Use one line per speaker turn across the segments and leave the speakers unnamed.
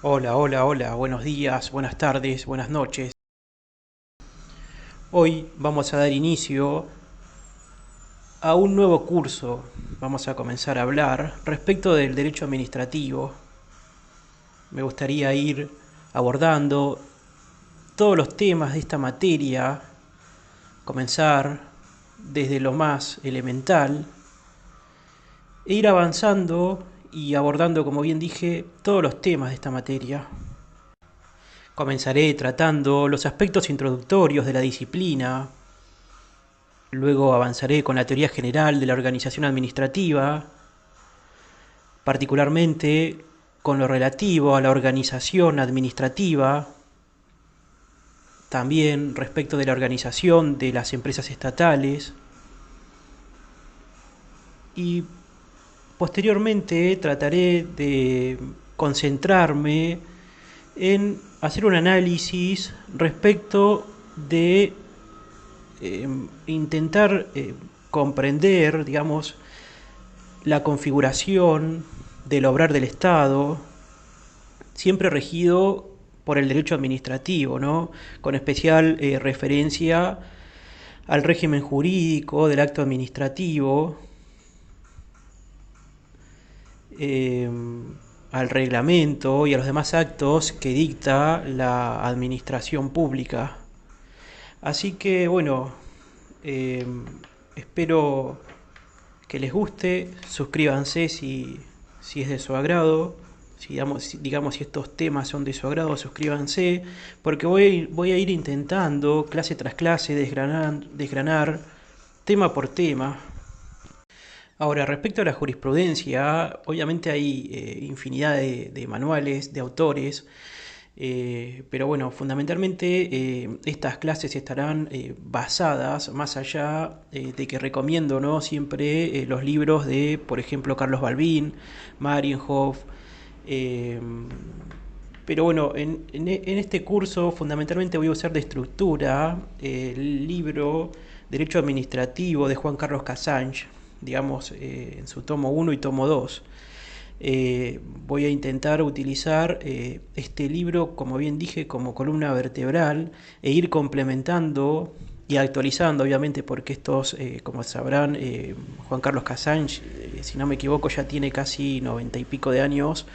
Hola, hola, hola, buenos días, buenas tardes, buenas noches. Hoy vamos a dar inicio a un nuevo curso. Vamos a comenzar a hablar respecto del derecho administrativo. Me gustaría ir abordando todos los temas de esta materia, comenzar desde lo más elemental e ir avanzando y abordando, como bien dije, todos los temas de esta materia. Comenzaré tratando los aspectos introductorios de la disciplina. Luego avanzaré con la teoría general de la organización administrativa, particularmente con lo relativo a la organización administrativa, también respecto de la organización de las empresas estatales y posteriormente trataré de concentrarme en hacer un análisis respecto de intentar comprender, digamos, la configuración del obrar del Estado, siempre regido por el derecho administrativo, ¿no? Con especial referencia al régimen jurídico del acto administrativo, eh, al reglamento y a los demás actos que dicta la administración pública. Así que bueno, eh, espero que les guste, suscríbanse si es de su agrado, si digamos si estos temas son de su agrado, suscríbanse, porque voy a ir intentando clase tras clase desgranar tema por tema. Ahora, respecto a la jurisprudencia, obviamente hay infinidad de manuales, de autores, pero bueno, fundamentalmente estas clases estarán basadas, más allá de que recomiendo, ¿no? Siempre los libros de, por ejemplo, Carlos Balbín, Marienhof. eh, pero bueno, en este curso fundamentalmente voy a usar de estructura el libro Derecho Administrativo de Juan Carlos Cassange, digamos, en su tomo uno y tomo 2. Voy a intentar utilizar este libro, como bien dije, como columna vertebral e ir complementando y actualizando, obviamente, porque estos, como sabrán, Juan Carlos Cassange, si no me equivoco, ya tiene casi 90 y pico de años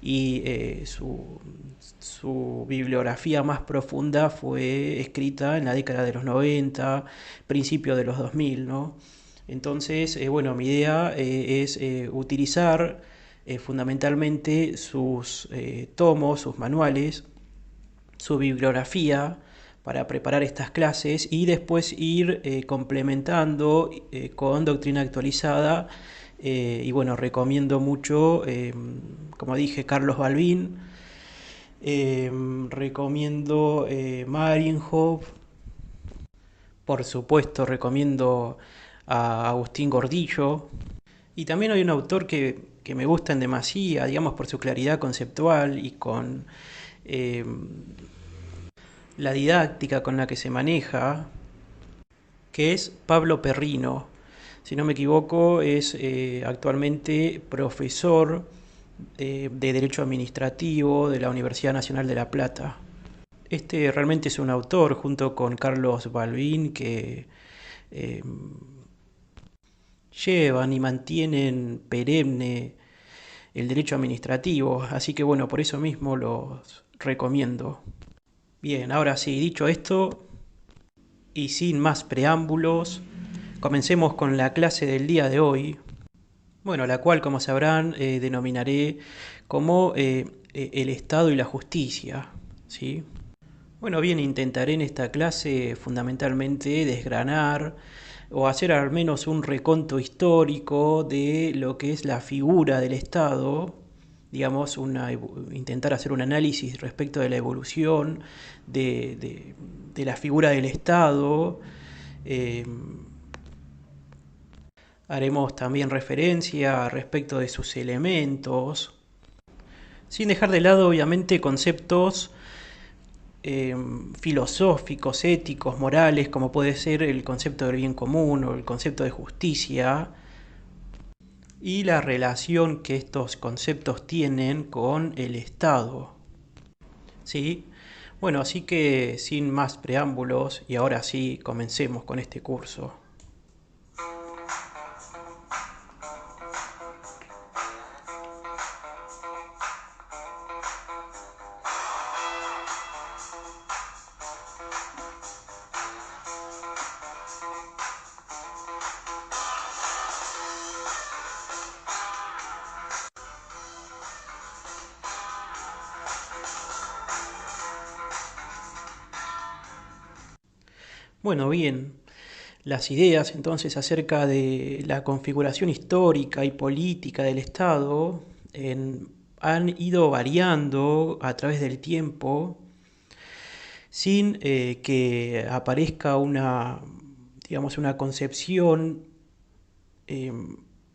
y su bibliografía más profunda fue escrita en la década de los 90, principio de los 2000, ¿no? Entonces, bueno, mi idea es utilizar fundamentalmente sus tomos, sus manuales, su bibliografía para preparar estas clases y después ir complementando con doctrina actualizada. Y bueno, recomiendo mucho, como dije, Carlos Balbín, recomiendo Marienhof, por supuesto recomiendo a Agustín Gordillo, y también hay un autor que me gusta en demasía, digamos, por su claridad conceptual y con eh, la didáctica con la que se maneja, que es Pablo Perrino. Si no me equivoco, es actualmente profesor de Derecho Administrativo de la Universidad Nacional de La Plata. Este realmente es un autor, junto con Carlos Balbín, que eh, llevan y mantienen perenne el derecho administrativo, así que bueno, por eso mismo los recomiendo. Bien, ahora sí, dicho esto, y sin más preámbulos, comencemos con la clase del día de hoy, bueno, la cual, como sabrán, denominaré como el Estado y la justicia, ¿sí? Bueno, bien, intentaré en esta clase fundamentalmente desgranar o hacer al menos un reconto histórico de lo que es la figura del Estado, digamos, intentar hacer un análisis respecto de la evolución de la figura del Estado. Eh, Haremos también referencia respecto de sus elementos, sin dejar de lado, obviamente, conceptos eh, filosóficos, éticos, morales, como puede ser el concepto del bien común o el concepto de justicia, y la relación que estos conceptos tienen con el Estado. ¿sí? Bueno, así que sin más preámbulos, y ahora sí, comencemos con este curso. Bueno, bien, las ideas entonces acerca de la configuración histórica y política del Estado han ido variando a través del tiempo sin que aparezca digamos, una concepción eh,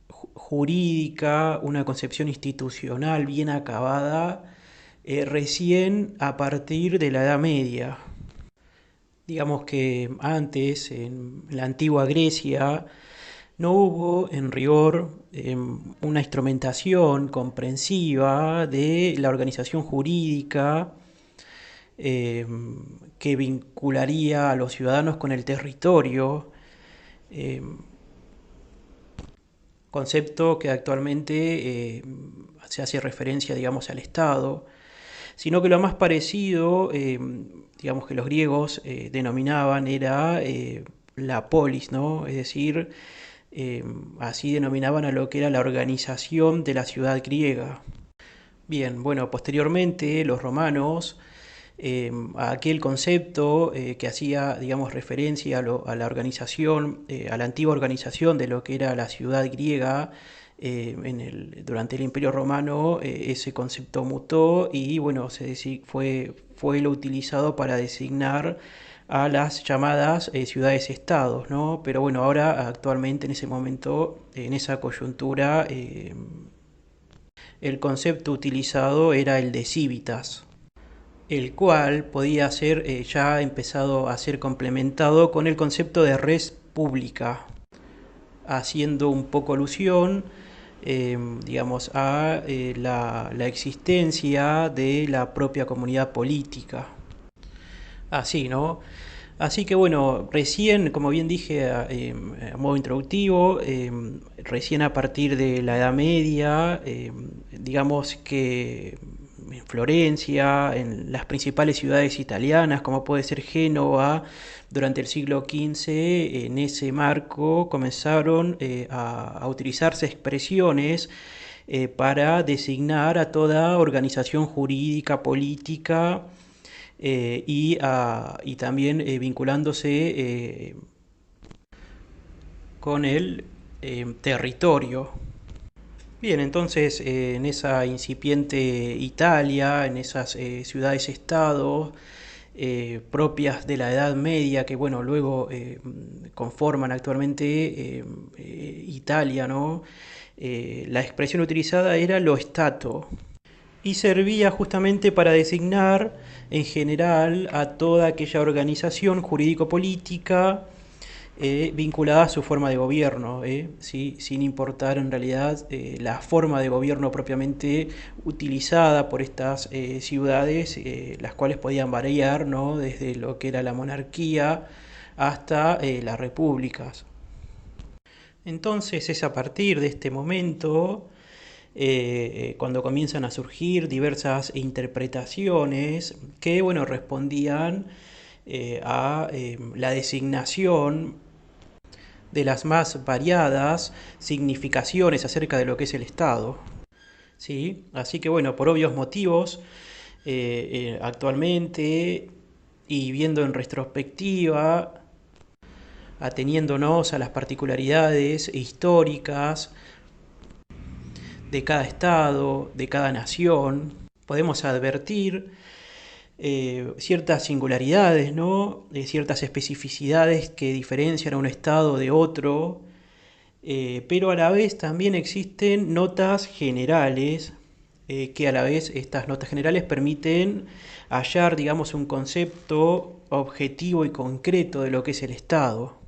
jurídica, una concepción institucional bien acabada, recién a partir de la Edad Media. Digamos que antes, en la antigua Grecia, no hubo en rigor una instrumentación comprensiva de la organización jurídica eh, que vincularía a los ciudadanos con el territorio, eh, concepto que actualmente se hace referencia, digamos, al Estado, sino que lo más parecido, digamos, que los griegos denominaban era la polis, ¿no? Es decir, así denominaban a lo que era la organización de la ciudad griega. Bien, bueno, posteriormente los romanos a aquel concepto que hacía, digamos, referencia a la organización, a la antigua organización de lo que era la ciudad griega durante el Imperio Romano, ese concepto mutó y, bueno, fue lo utilizado para designar a las llamadas ciudades-estados, ¿no? Pero bueno, ahora actualmente en ese momento, en esa coyuntura, el concepto utilizado era el de civitas, el cual podía ser ya empezado a ser complementado con el concepto de res pública, haciendo un poco alusión, digamos, a la existencia de la propia comunidad política. Así, ¿no? Así que bueno, recién, como bien dije a modo introductivo, recién a partir de la Edad Media, digamos que en Florencia, en las principales ciudades italianas, como puede ser Génova, durante el siglo XV, en ese marco comenzaron a utilizarse expresiones para designar a toda organización jurídica, política, y también vinculándose con el territorio. Bien, entonces en esa incipiente Italia, en esas ciudades-estados propias de la Edad Media, que bueno, luego conforman actualmente Italia, ¿no? La expresión utilizada era lo stato, y servía justamente para designar en general a toda aquella organización jurídico-política vinculada a su forma de gobierno, ¿sí? Sin importar en realidad la forma de gobierno propiamente utilizada por estas ciudades, las cuales podían variar, ¿no? Desde lo que era la monarquía hasta las repúblicas. Entonces es a partir de este momento cuando comienzan a surgir diversas interpretaciones que, bueno, respondían a la designación de las más variadas significaciones acerca de lo que es el Estado. ¿Sí? Así que, bueno, por obvios motivos, actualmente y viendo en retrospectiva, ateniéndonos a las particularidades históricas de cada estado, de cada nación, podemos advertir ciertas singularidades, ¿no? Ciertas especificidades que diferencian a un estado de otro, pero a la vez también existen notas generales, que a la vez estas notas generales permiten hallar, digamos, un concepto objetivo y concreto de lo que es el Estado.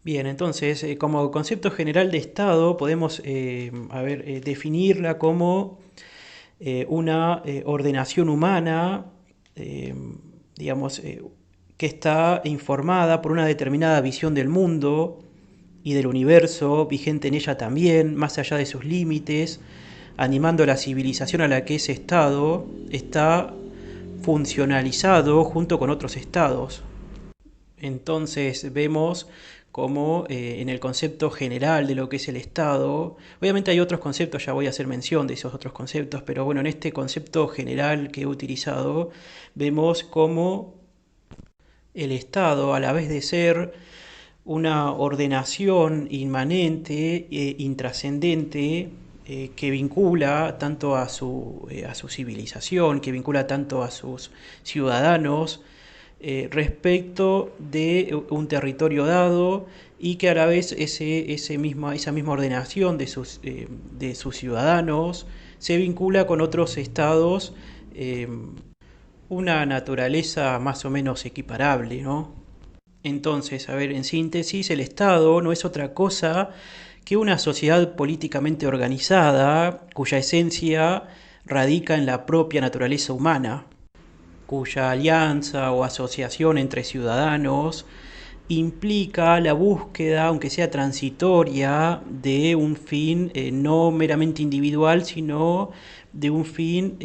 Bien, entonces, como concepto general de Estado, podemos definirla como una ordenación humana eh, digamos, que está informada por una determinada visión del mundo y del universo, vigente en ella también, más allá de sus límites, animando la civilización a la que ese estado está funcionalizado junto con otros estados. Entonces vemos como en el concepto general de lo que es el Estado, obviamente hay otros conceptos, ya voy a hacer mención de esos otros conceptos, pero bueno, en este concepto general que he utilizado, vemos cómo el Estado, a la vez de ser una ordenación inmanente e intrascendente, que vincula tanto a su civilización, que vincula tanto a sus ciudadanos, respecto de un territorio dado y que a la vez esa misma ordenación de sus ciudadanos se vincula con otros estados, eh, una naturaleza más o menos equiparable, ¿no? Entonces, a ver, en síntesis, el Estado no es otra cosa que una sociedad políticamente organizada cuya esencia radica en la propia naturaleza humana, cuya alianza o asociación entre ciudadanos implica la búsqueda, aunque sea transitoria, de un fin no meramente individual, sino de un fin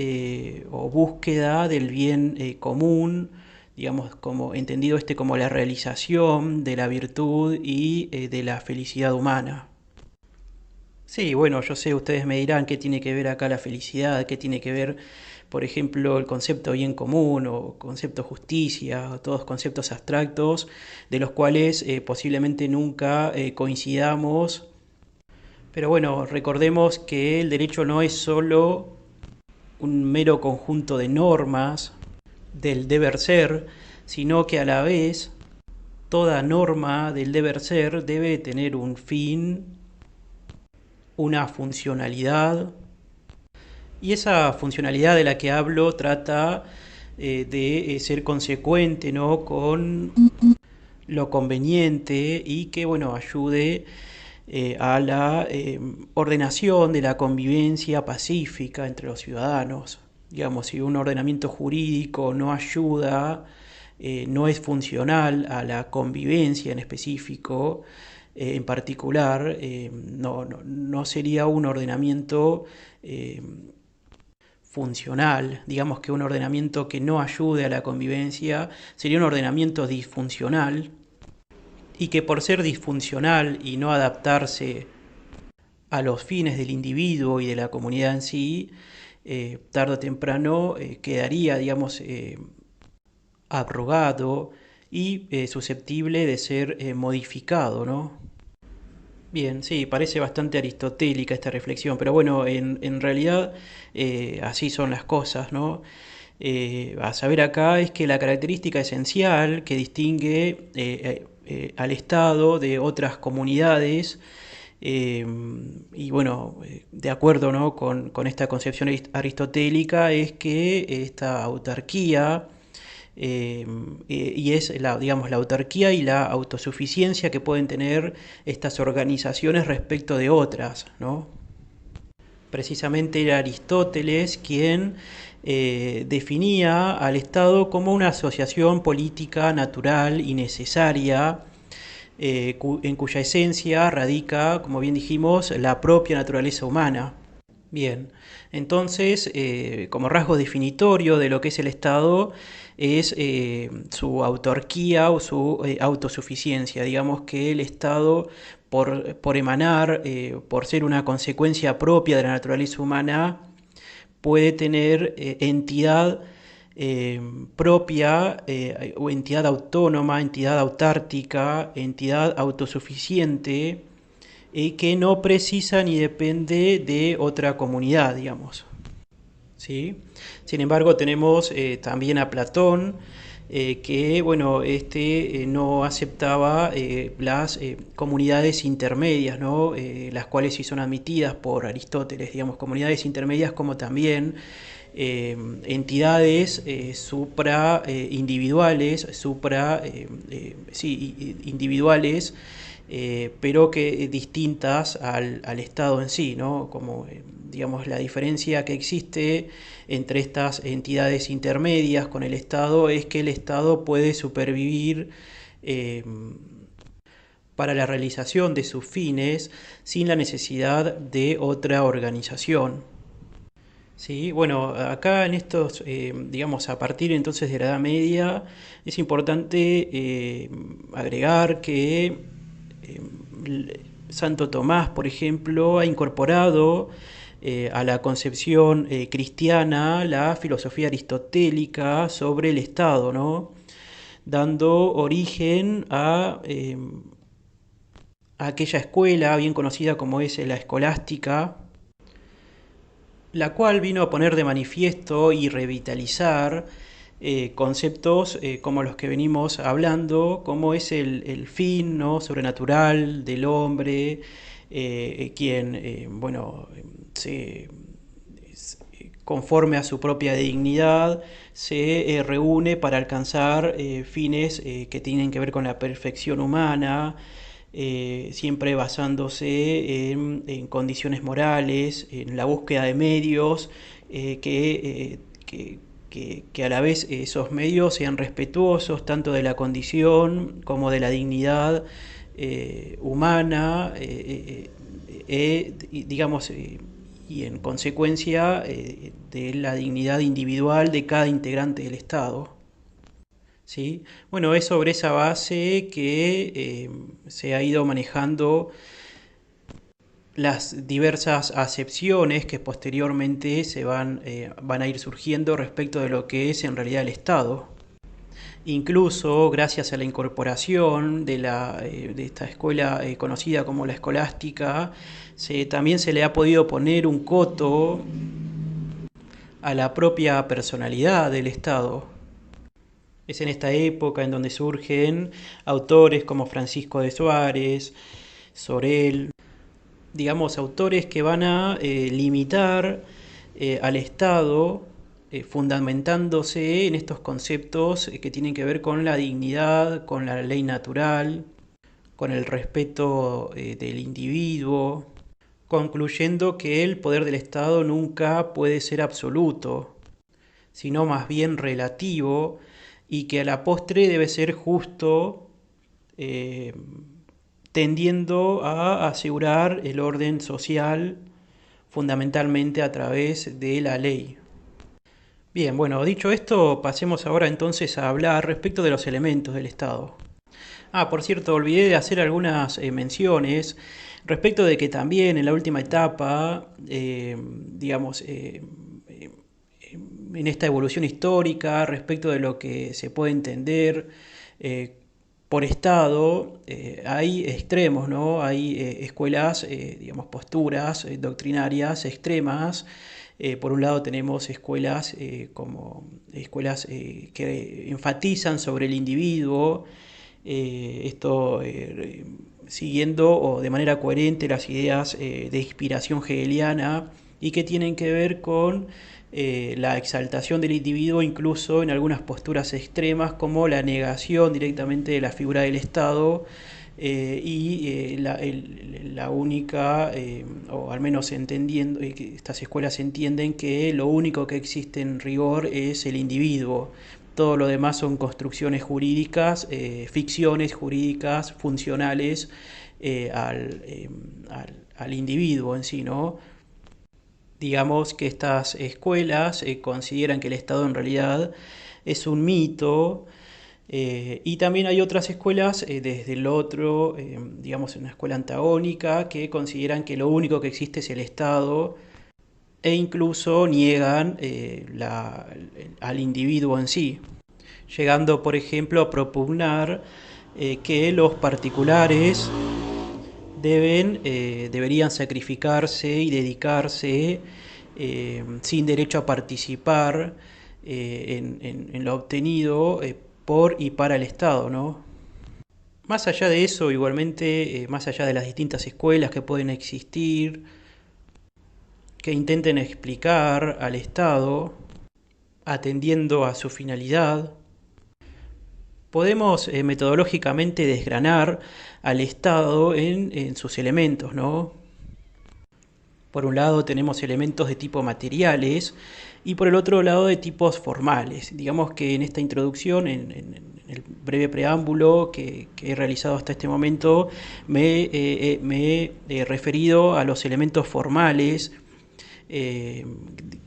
o búsqueda del bien común, digamos, como entendido como la realización de la virtud y de la felicidad humana. Sí, bueno, yo sé, ustedes me dirán qué tiene que ver acá la felicidad, qué tiene que ver, por ejemplo, el concepto bien común o concepto justicia, o todos conceptos abstractos de los cuales posiblemente nunca coincidamos. Pero bueno, recordemos que el derecho no es solo un mero conjunto de normas del deber ser, sino que a la vez toda norma del deber ser debe tener un fin, una funcionalidad, y esa funcionalidad de la que hablo trata de ser consecuente, ¿no?, con lo conveniente y que bueno, ayude a la ordenación de la convivencia pacífica entre los ciudadanos. Digamos, si un ordenamiento jurídico no ayuda, no es funcional a la convivencia en específico, en particular, no sería un ordenamiento funcional. Digamos que un ordenamiento que no ayude a la convivencia sería un ordenamiento disfuncional, y que por ser disfuncional y no adaptarse a los fines del individuo y de la comunidad en sí, tarde o temprano quedaría, digamos, abrogado y susceptible de ser modificado, ¿no? Bien, sí, parece bastante aristotélica esta reflexión, pero bueno, en realidad así son las cosas, ¿no? A saber acá es que la característica esencial que distingue al Estado de otras comunidades, eh, y bueno, de acuerdo, ¿no?, con esta concepción aristotélica, es que esta autarquía y es digamos, la autarquía y la autosuficiencia que pueden tener estas organizaciones respecto de otras, ¿no? Precisamente era Aristóteles quien definía al Estado como una asociación política natural y necesaria, en cuya esencia radica, como bien dijimos, la propia naturaleza humana. Bien, entonces, como rasgo definitorio de lo que es el Estado, es su autarquía o su autosuficiencia. Digamos que el Estado, por emanar, por ser una consecuencia propia de la naturaleza humana, puede tener entidad propia o entidad autónoma, entidad autártica, entidad autosuficiente, que no precisa ni depende de otra comunidad, digamos. ¿Sí? Sin embargo, tenemos también a Platón, que bueno, no aceptaba las comunidades intermedias, ¿no? Las cuales sí son admitidas por Aristóteles, digamos, comunidades intermedias como también entidades supra individuales, sí, individuales, pero que distintas al Estado en sí, ¿no? Como, digamos, la diferencia que existe entre estas entidades intermedias con el Estado es que el Estado puede supervivir eh, para la realización de sus fines sin la necesidad de otra organización. Sí, bueno, acá en estos, digamos, a partir entonces de la Edad Media, es importante agregar que Santo Tomás, por ejemplo, ha incorporado a la concepción cristiana la filosofía aristotélica sobre el Estado, ¿no? Dando origen a aquella escuela bien conocida como es la escolástica, la cual vino a poner de manifiesto y revitalizar conceptos como los que venimos hablando, como es el fin, ¿no?, sobrenatural del hombre, quien, bueno, se, conforme a su propia dignidad, se reúne para alcanzar fines que tienen que ver con la perfección humana, siempre basándose en condiciones morales, en la búsqueda de medios que a la vez esos medios sean respetuosos tanto de la condición como de la dignidad humana, digamos, y en consecuencia de la dignidad individual de cada integrante del Estado. ¿Sí? Bueno, es sobre esa base que se ha ido manejando las diversas acepciones que posteriormente van a ir surgiendo respecto de lo que es en realidad el Estado. Incluso gracias a la incorporación de esta escuela conocida como la escolástica, también se le ha podido poner un coto a la propia personalidad del Estado. Es en esta época en donde surgen autores como Francisco de Suárez, Sorel, digamos, autores que van a limitar al Estado, fundamentándose en estos conceptos que tienen que ver con la dignidad, con la ley natural, con el respeto del individuo, concluyendo que el poder del Estado nunca puede ser absoluto, sino más bien relativo, y que a la postre debe ser justo, eh, tendiendo a asegurar el orden social fundamentalmente a través de la ley. Bien, bueno, dicho esto, pasemos ahora entonces a hablar respecto de los elementos del Estado. Ah, por cierto, olvidé de hacer algunas menciones respecto de que también en la última etapa, digamos, en esta evolución histórica respecto de lo que se puede entender por Estado, hay extremos, ¿no? Hay escuelas, digamos, posturas doctrinarias extremas. Por un lado tenemos escuelas como escuelas que enfatizan sobre el individuo, esto siguiendo o de manera coherente las ideas de inspiración hegeliana y que tienen que ver con la exaltación del individuo, incluso en algunas posturas extremas como la negación directamente de la figura del Estado la única, o al menos entendiendo, que estas escuelas entienden que lo único que existe en rigor es el individuo. Todo lo demás son construcciones jurídicas, ficciones jurídicas funcionales al individuo en sí, ¿no? Digamos que estas escuelas consideran que el Estado en realidad es un mito, y también hay otras escuelas desde el otro, digamos una escuela antagónica, que consideran que lo único que existe es el Estado e incluso niegan al individuo en sí, llegando por ejemplo a propugnar que los particulares deberían sacrificarse y dedicarse sin derecho a participar en lo obtenido por y para el Estado, ¿no? Más allá de eso, igualmente, más allá de las distintas escuelas que pueden existir, que intenten explicar al Estado, atendiendo a su finalidad, Podemos metodológicamente desgranar al Estado en sus elementos, ¿no? Por un lado tenemos elementos de tipo materiales y por el otro lado de tipos formales. Digamos que en esta introducción, en el breve preámbulo que he realizado hasta este momento, me he referido a los elementos formales eh,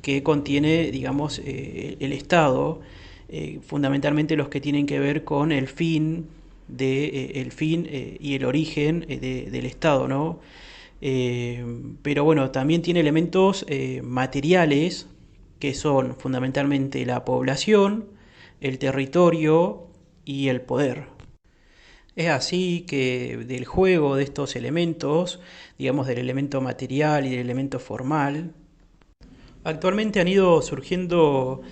que contiene, digamos, el Estado, fundamentalmente los que tienen que ver con el fin, el fin y el origen del Estado, ¿no? Pero bueno, también tiene elementos materiales que son fundamentalmente la población, el territorio y el poder. Es así que del juego de estos elementos, digamos del elemento material y del elemento formal, actualmente han ido surgiendo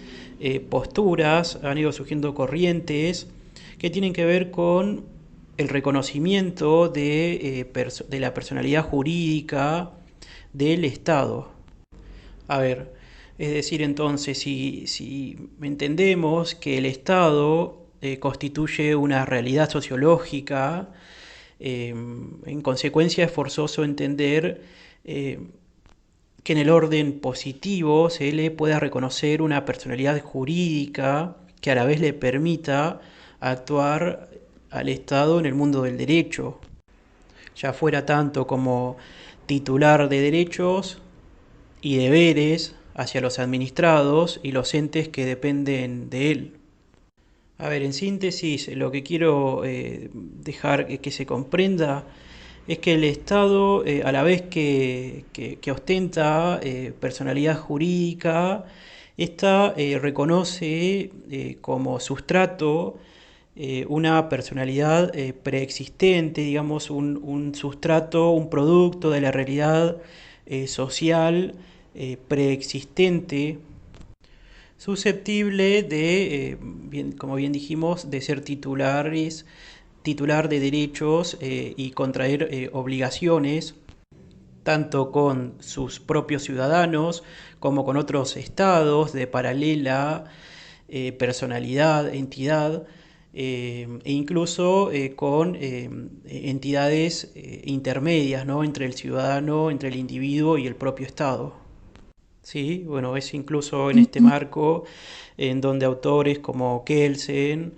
posturas, han ido surgiendo corrientes que tienen que ver con el reconocimiento de la personalidad jurídica del Estado. A ver, es decir, entonces, si entendemos que el Estado constituye una realidad sociológica, en consecuencia es forzoso entender que en el orden positivo se le pueda reconocer una personalidad jurídica que a la vez le permita actuar al Estado en el mundo del derecho, ya fuera tanto como titular de derechos y deberes hacia los administrados y los entes que dependen de él. A ver, en síntesis, lo que quiero dejar que se comprenda es que el Estado, a la vez que ostenta personalidad jurídica, esta reconoce como sustrato una personalidad preexistente, digamos, un sustrato, un producto de la realidad social preexistente, susceptible de, como bien dijimos, de ser titular de derechos y contraer obligaciones, tanto con sus propios ciudadanos como con otros estados de paralela personalidad, entidad, e incluso con entidades intermedias, ¿no? Entre el ciudadano, entre el individuo y el propio Estado. Sí, bueno, es incluso en este marco en donde autores como Kelsen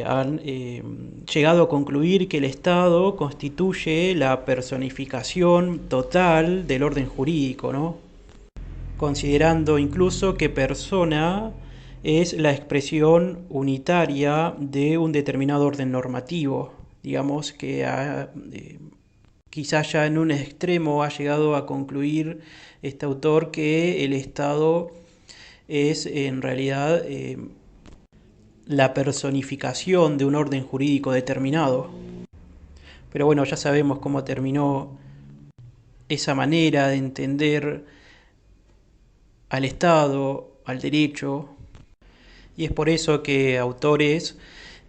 han llegado a concluir que el Estado constituye la personificación total del orden jurídico, ¿no? Considerando incluso que persona es la expresión unitaria de un determinado orden normativo. Digamos que quizás ya en un extremo ha llegado a concluir este autor que el Estado es en realidad la personificación de un orden jurídico determinado. Pero bueno, ya sabemos cómo terminó esa manera de entender al Estado, al derecho, y es por eso que autores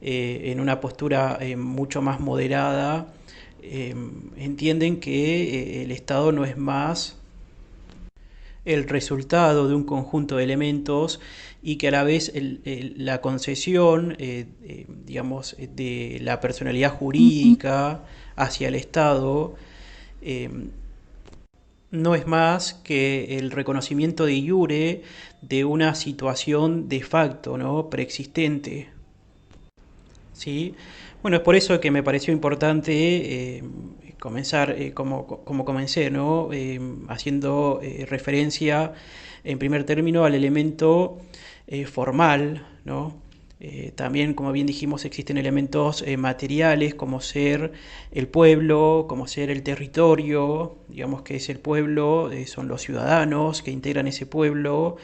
en una postura mucho más moderada entienden que el Estado no es más el resultado de un conjunto de elementos y que a la vez la concesión, digamos, de la personalidad jurídica hacia el Estado no es más que el reconocimiento de iure de una situación de facto, ¿no? Preexistente. ¿Sí? Bueno, es por eso que me pareció importante comenzar como comencé, ¿no? Haciendo referencia en primer término al elemento formal, ¿no? También, como bien dijimos, existen elementos materiales como ser el pueblo, como ser el territorio, digamos que es el pueblo, son los ciudadanos que integran ese pueblo,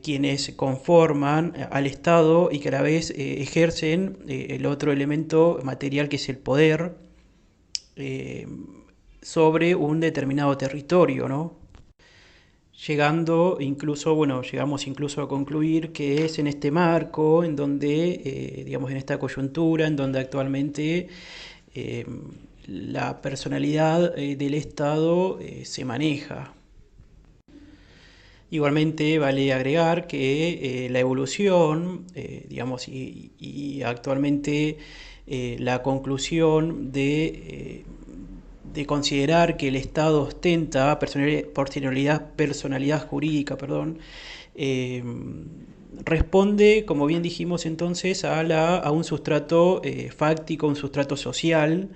quienes conforman al Estado y que a la vez ejercen el otro elemento material que es el poder eh, sobre un determinado territorio, ¿no? Llegando incluso, bueno, llegamos incluso a concluir que es en este marco, en donde, digamos, en esta coyuntura, en donde actualmente eh, la personalidad del Estado se maneja. Igualmente vale agregar que la evolución, digamos, y actualmente la conclusión de considerar que el Estado ostenta personalidad jurídica, perdón, eh, responde, como bien dijimos entonces, a un sustrato fáctico, un sustrato social,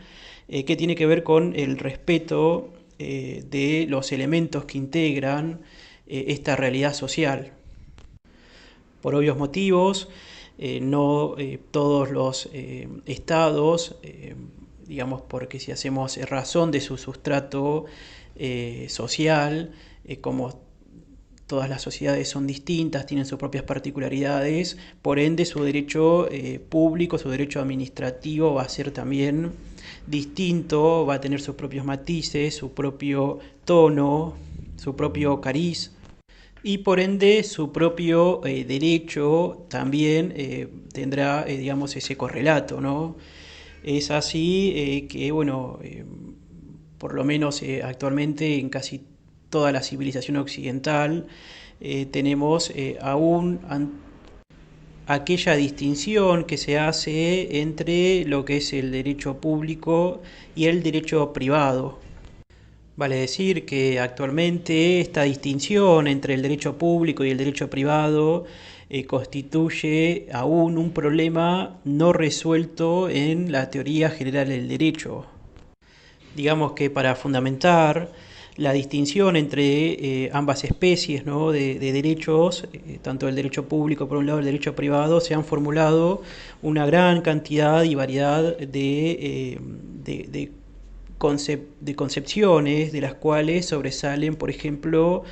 que tiene que ver con el respeto de los elementos que integran esta realidad social. Por obvios motivos, no todos los estados, digamos, porque si hacemos razón de su sustrato social, como todas las sociedades son distintas, tienen sus propias particularidades, por ende su derecho público, su derecho administrativo va a ser también distinto, va a tener sus propios matices, su propio tono, su propio cariz y por ende su propio derecho también tendrá, digamos, ese correlato, ¿no? Es así que, bueno, por lo menos actualmente en casi toda la civilización occidental tenemos aún aquella distinción que se hace entre lo que es el derecho público y el derecho privado. Vale decir que actualmente esta distinción entre el derecho público y el derecho privado constituye aún un problema no resuelto en la teoría general del derecho. Digamos que para fundamentar la distinción entre ambas especies, ¿no?, de derechos, tanto el derecho público por un lado y el derecho privado, se han formulado una gran cantidad y variedad de concepciones, de las cuales sobresalen, por ejemplo,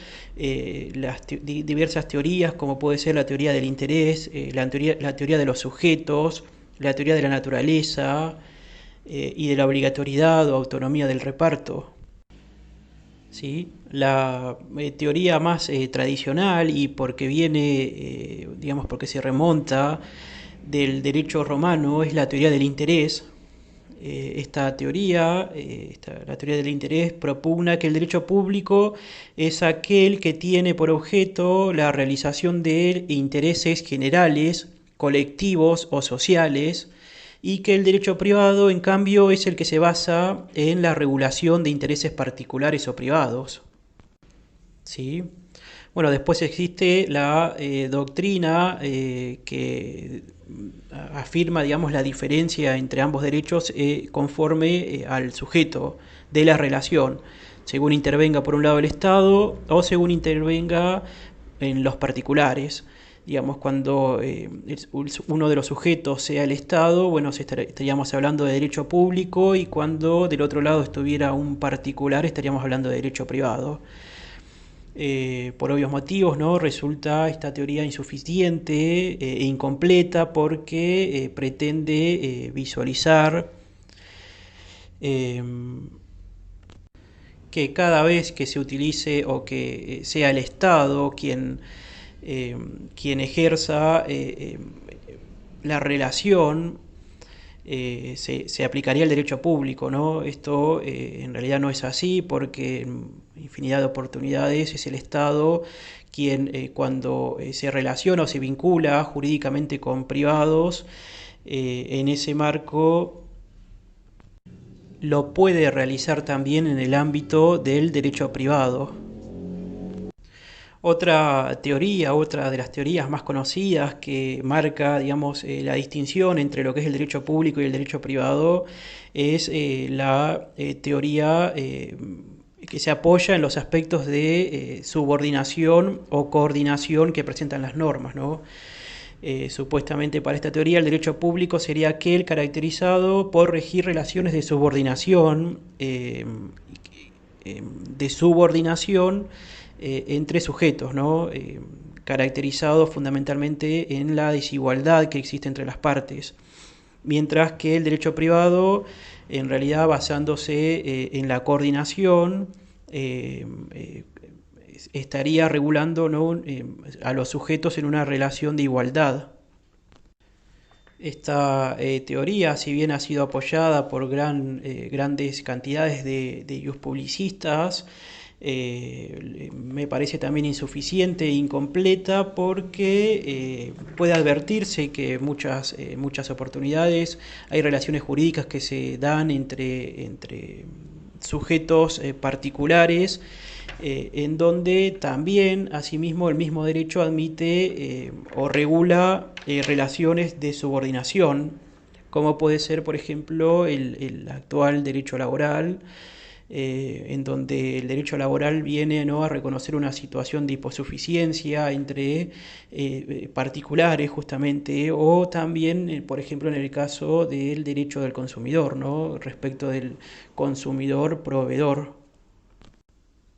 diversas teorías, como puede ser la teoría del interés, la teoría de los sujetos, la teoría de la naturaleza y de la obligatoriedad o autonomía del reparto. ¿Sí? La teoría más tradicional y porque viene, digamos, porque se remonta del derecho romano es la teoría del interés. Esta teoría, la teoría del interés, propugna que el derecho público es aquel que tiene por objeto la realización de intereses generales, colectivos o sociales, y que el derecho privado, en cambio, es el que se basa en la regulación de intereses particulares o privados. ¿Sí? Bueno, después existe la doctrina que afirma, digamos, la diferencia entre ambos derechos conforme al sujeto de la relación, según intervenga por un lado el Estado o según intervenga en los particulares. Digamos, cuando uno de los sujetos sea el Estado, bueno, estaríamos hablando de derecho público, y cuando del otro lado estuviera un particular estaríamos hablando de derecho privado. Por obvios motivos, ¿no?, resulta esta teoría insuficiente e incompleta porque pretende visualizar eh, que cada vez que se utilice o que sea el Estado quien ejerza la relación, se aplicaría el derecho público, ¿no? Esto en realidad no es así, porque en infinidad de oportunidades es el Estado quien cuando se relaciona o se vincula jurídicamente con privados, en ese marco lo puede realizar también en el ámbito del derecho privado. Otra teoría, otra de las teorías más conocidas que marca, digamos, la distinción entre lo que es el derecho público y el derecho privado es la teoría que se apoya en los aspectos de subordinación o coordinación que presentan las normas, ¿no? Supuestamente para esta teoría el derecho público sería aquel caracterizado por regir relaciones de subordinación, entre sujetos, ¿no? Caracterizado fundamentalmente en la desigualdad que existe entre las partes, mientras que el derecho privado, en realidad basándose en la coordinación, estaría regulando, ¿no?, a los sujetos en una relación de igualdad. Esta teoría, si bien ha sido apoyada por grandes cantidades de publicistas, Me parece también insuficiente e incompleta porque puede advertirse que muchas oportunidades hay relaciones jurídicas que se dan entre sujetos particulares, en donde también, asimismo, el mismo derecho admite o regula relaciones de subordinación, como puede ser, por ejemplo, el actual derecho laboral, en donde el derecho laboral viene, ¿no?, a reconocer una situación de hiposuficiencia entre particulares, justamente, o también, por ejemplo, en el caso del derecho del consumidor, ¿no?, respecto del consumidor proveedor.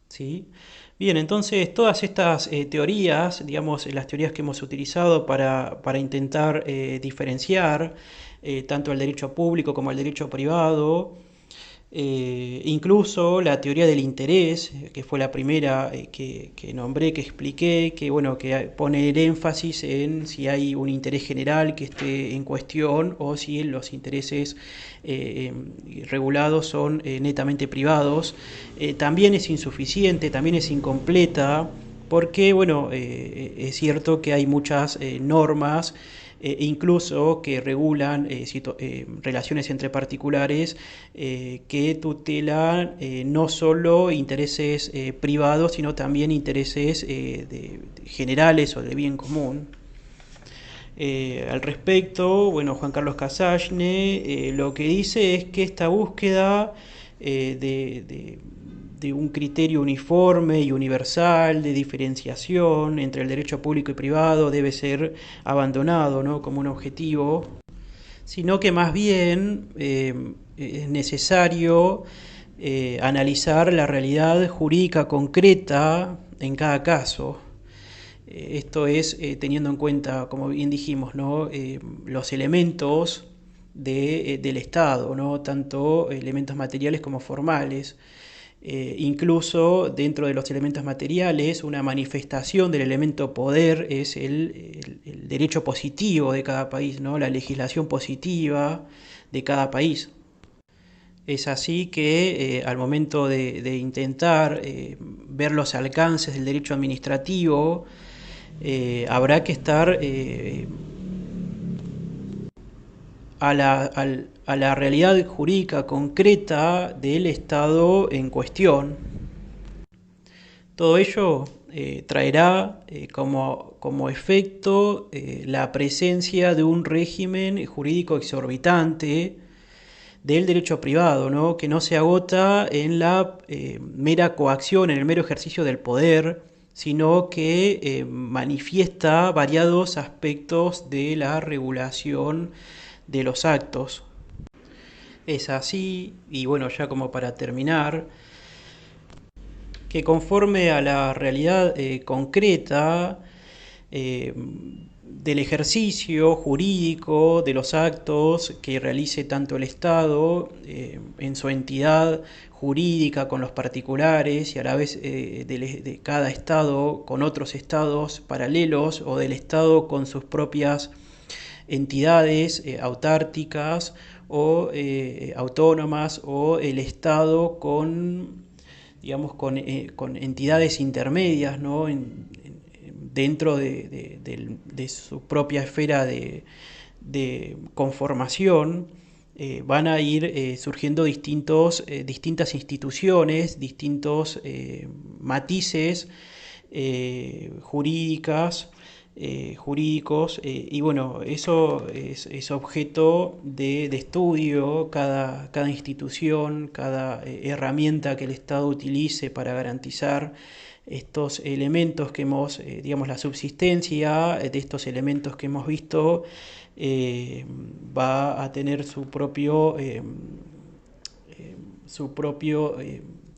¿Sí? Bien, entonces todas estas teorías, digamos, las teorías que hemos utilizado para intentar diferenciar tanto el derecho público como el derecho privado, incluso la teoría del interés, que fue la primera que nombré, que expliqué, que bueno, que pone el énfasis en si hay un interés general que esté en cuestión o si los intereses regulados son netamente privados, también es insuficiente, también es incompleta, porque bueno, es cierto que hay muchas normas incluso que regulan relaciones entre particulares que tutelan no solo intereses privados, sino también intereses generales o de bien común. Al respecto, bueno, Juan Carlos Casasgne lo que dice es que esta búsqueda de un criterio uniforme y universal de diferenciación entre el derecho público y privado debe ser abandonado, ¿no?, como un objetivo, sino que más bien es necesario analizar la realidad jurídica concreta en cada caso. Esto es teniendo en cuenta, como bien dijimos, ¿no?, los elementos del Estado, ¿no?, tanto elementos materiales como formales. Incluso dentro de los elementos materiales, una manifestación del elemento poder es el derecho positivo de cada país, ¿no?, la legislación positiva de cada país. Es así que al momento de intentar ver los alcances del derecho administrativo, habrá que estar a la realidad jurídica concreta del Estado en cuestión. Todo ello traerá como efecto la presencia de un régimen jurídico exorbitante del derecho privado, ¿no?, que no se agota en la mera coacción, en el mero ejercicio del poder, sino que manifiesta variados aspectos de la regulación de los actos. Es así, y bueno, ya como para terminar, que conforme a la realidad concreta del ejercicio jurídico de los actos que realice tanto el Estado en su entidad jurídica con los particulares y a la vez de cada Estado con otros estados paralelos o del Estado con sus propias entidades autárquicas o autónomas o el Estado con, digamos, con entidades intermedias, ¿no?, dentro de su propia esfera de conformación, van a ir surgiendo distintas instituciones, distintos matices jurídicos, y bueno, eso es objeto de estudio, cada institución, cada herramienta que el Estado utilice para garantizar estos elementos que digamos, la subsistencia de estos elementos que hemos visto, va a tener su propio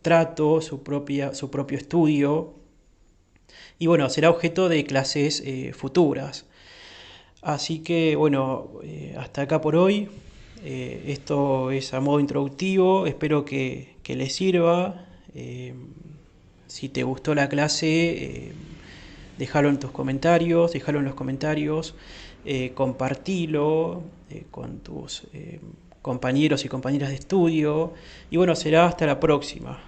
trato, su propio estudio, y bueno, será objeto de clases futuras. Así que bueno, hasta acá por hoy. Esto es a modo introductivo, espero que les sirva. Si te gustó la clase, déjalo en tus comentarios, déjalo en los comentarios, compartilo con tus compañeros y compañeras de estudio. Y bueno, será hasta la próxima.